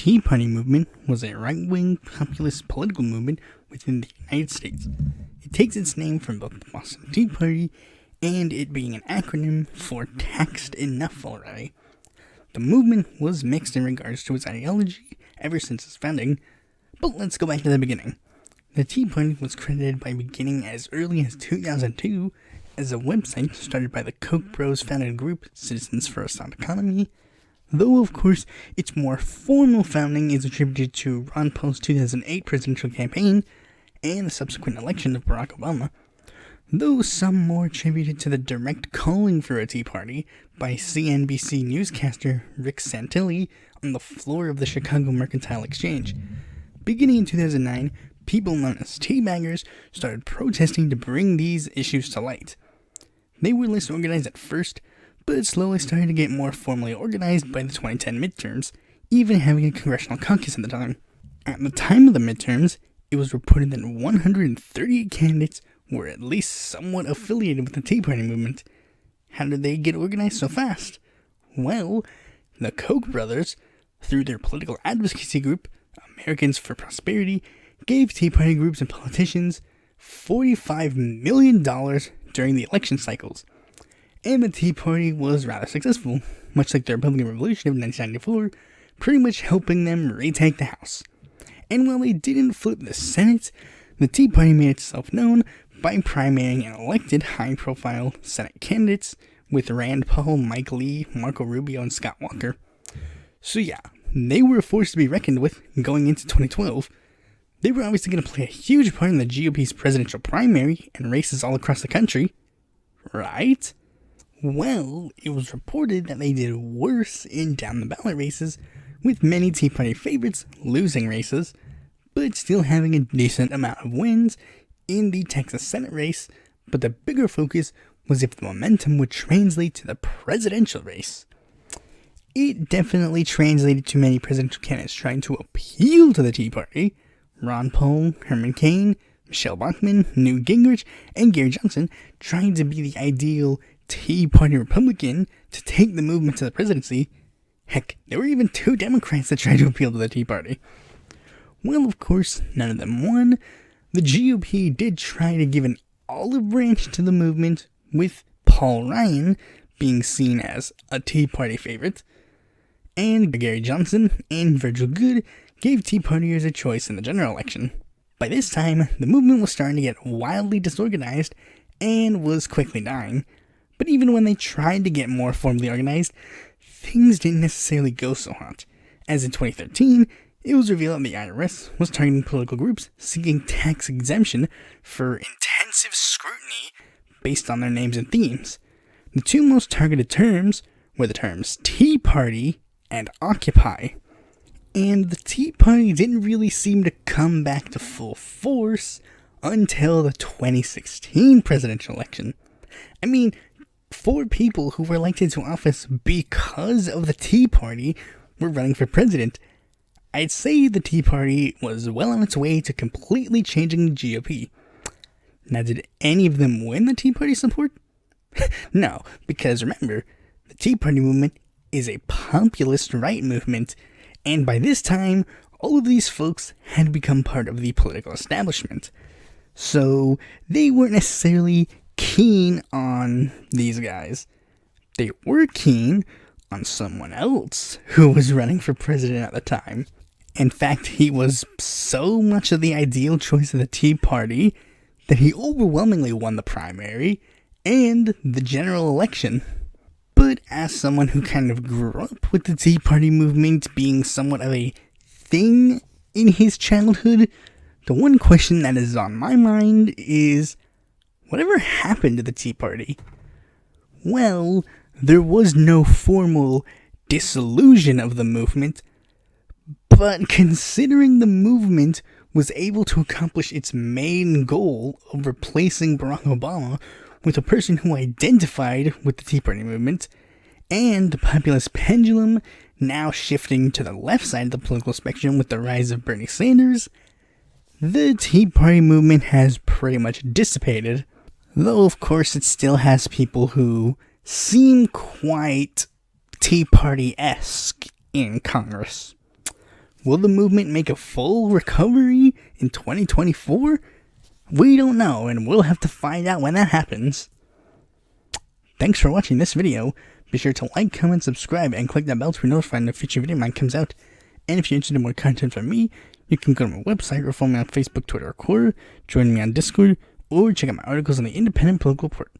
Tea Party movement was a right-wing populist political movement within the United States. It takes its name from both the Boston Tea Party and it being an acronym for Taxed Enough Already. The movement was mixed in regards to its ideology ever since its founding, but let's go back to the beginning. The Tea Party was credited by beginning as early as 2002 as a website started by the Koch bros founded group Citizens for a Sound Economy, though of course its more formal founding is attributed to Ron Paul's 2008 presidential campaign and the subsequent election of Barack Obama, though some more attributed to the direct calling for a Tea Party by CNBC newscaster Rick Santilli on the floor of the Chicago Mercantile Exchange. Beginning in 2009, people known as teabaggers started protesting to bring these issues to light. They were less organized at first, but slowly started to get more formally organized by the 2010 midterms, even having a congressional caucus at the time. At the time of the midterms, it was reported that 138 candidates were at least somewhat affiliated with the Tea Party movement. How did they get organized so fast? Well, the Koch brothers, through their political advocacy group, Americans for Prosperity, gave Tea Party groups and politicians $45 million during the election cycles. And the Tea Party was rather successful, much like the Republican Revolution of 1994, pretty much helping them retake the House. And while they didn't flip the Senate, the Tea Party made itself known by primarying and elected high-profile Senate candidates with Rand Paul, Mike Lee, Marco Rubio, and Scott Walker. So yeah, they were a force to be reckoned with going into 2012. They were obviously going to play a huge part in the GOP's presidential primary and races all across the country, right? Well, it was reported that they did worse in down-the-ballot races, with many Tea Party favorites losing races, but still having a decent amount of wins in the Texas Senate race, but the bigger focus was if the momentum would translate to the presidential race. It definitely translated to many presidential candidates trying to appeal to the Tea Party. Ron Paul, Herman Cain, Michelle Bachmann, Newt Gingrich, and Gary Johnson trying to be the ideal Tea Party Republican to take the movement to the presidency. Heck, there were even 2 Democrats that tried to appeal to the Tea Party. Well, of course, none of them won. The GOP did try to give an olive branch to the movement, with Paul Ryan being seen as a Tea Party favorite, and Gary Johnson and Virgil Goode gave Tea Partiers a choice in the general election. By this time, the movement was starting to get wildly disorganized and was quickly dying, but even when they tried to get more formally organized, things didn't necessarily go so hot, as in 2013, it was revealed that the IRS was targeting political groups seeking tax exemption for intensive scrutiny based on their names and themes. The 2 most targeted terms were the terms Tea Party and Occupy. And the Tea Party didn't really seem to come back to full force until the 2016 presidential election. I mean, 4 people who were elected to office because of the Tea Party were running for president. I'd say the Tea Party was well on its way to completely changing the GOP. Now, did any of them win the Tea Party support? No, because remember, the Tea Party movement is a populist right movement, and by this time, all of these folks had become part of the political establishment. So, they weren't necessarily keen on these guys. They were keen on someone else who was running for president at the time. In fact, he was so much of the ideal choice of the Tea Party that he overwhelmingly won the primary and the general election. But as someone who kind of grew up with the Tea Party movement being somewhat of a thing in his childhood, the one question that is on my mind is, whatever happened to the Tea Party? Well, there was no formal dissolution of the movement, but considering the movement was able to accomplish its main goal of replacing Barack Obama with a person who identified with the Tea Party movement, and the populist pendulum now shifting to the left side of the political spectrum with the rise of Bernie Sanders, the Tea Party movement has pretty much dissipated, though of course it still has people who seem quite Tea Party-esque in Congress. Will the movement make a full recovery in 2024? We don't know, and we'll have to find out when that happens. Thanks for watching this video. Be sure to like, comment, subscribe, and click that bell to be notified when a future video of mine comes out. And if you're interested in more content from me, you can go to my website or follow me on Facebook, Twitter, or Quora, join me on Discord, or check out my articles on the Independent Political Report.